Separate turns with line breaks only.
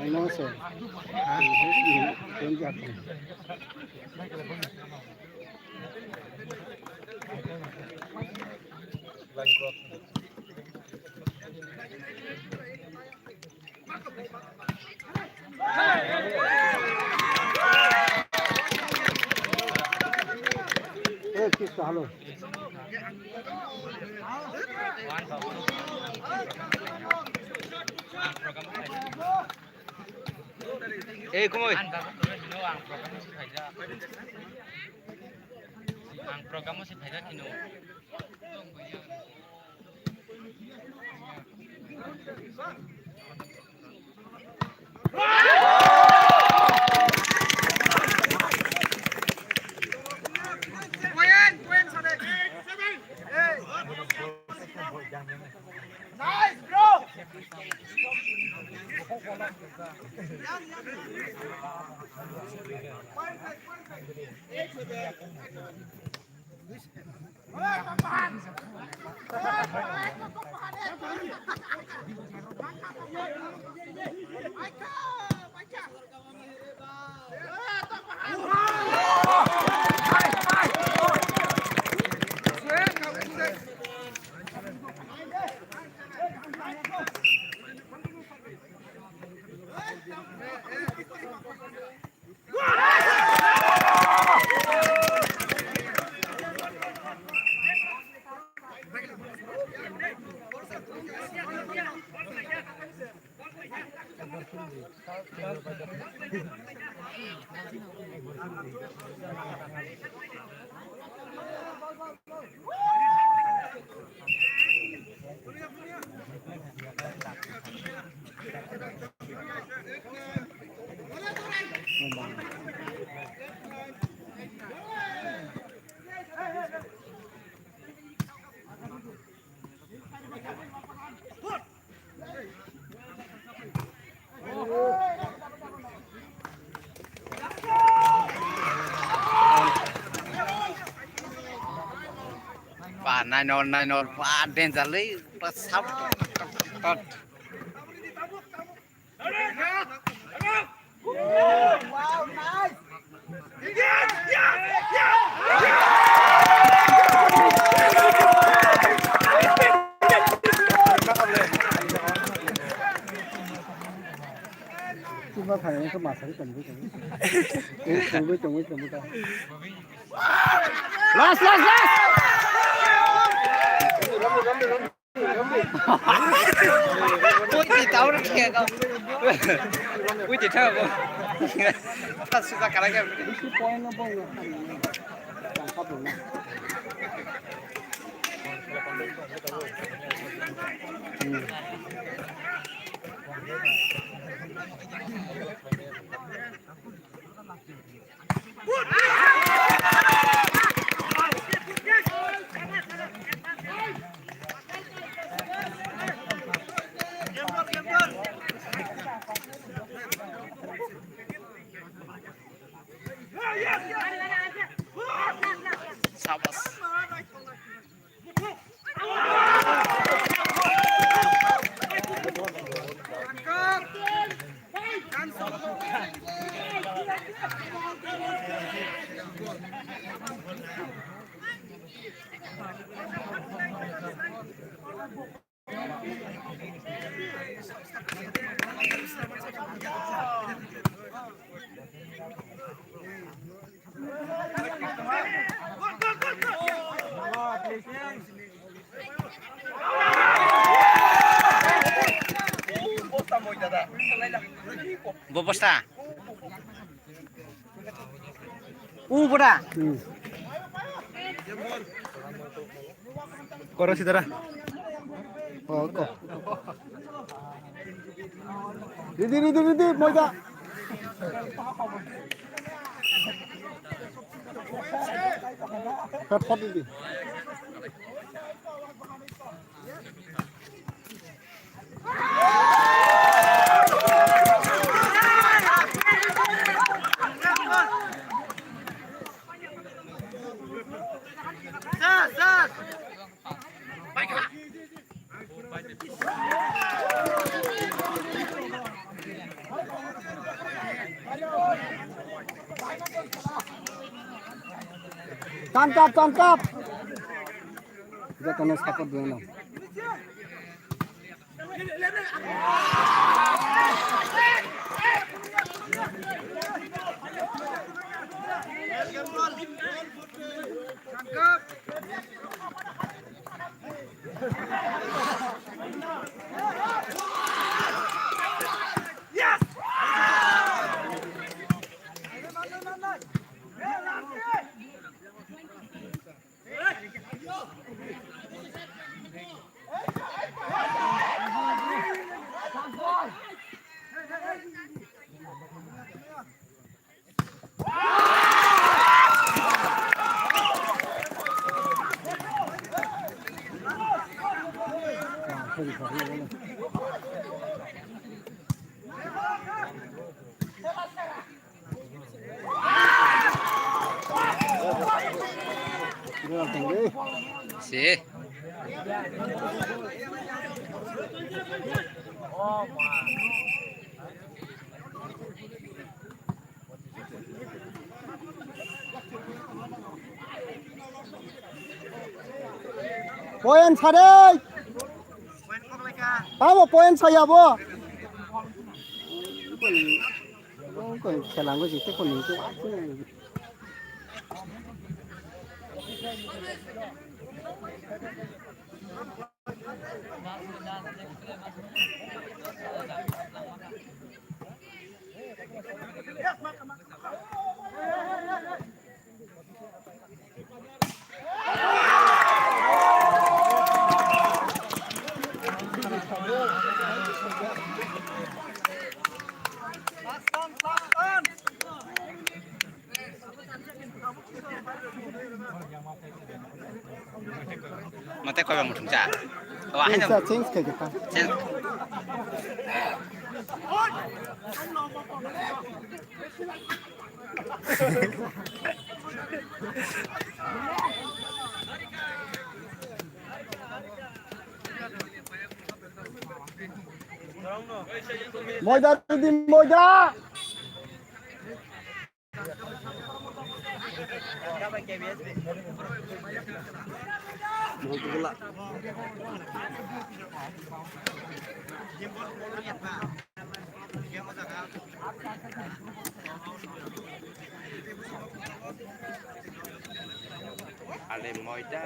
I know, sir. Don't get me. Hey, kiss the hello.
Eh, kumoy. Ang program mo si Paidat Kino.
Nice, bro!
Wah, nine on, wah, dangerly, pas sab.
Wow, nice!
Chúng ta phải các bạn thấy cần với chồng với ta. Last.
Ui, thì cháu nó kìa không. Ui, thì thơ không. Thật sự ra cả cái
Cái point nó bông chẳng pháp được.
Sabas. Bobosta.
Boda.
Koro saudara. Oh, kok. Didi, moja. Hot didi. টান cup যতনে support দিও না
Sí.
Point ছাড়ে পাবো point ছাড়াবো খেলাঙ্গো যেতে কোন
Mate coi bằng một thùng trà. Hay
change
là
change খেয়ে যেতাম ময়দা দিদি ময়দা
Ale moida.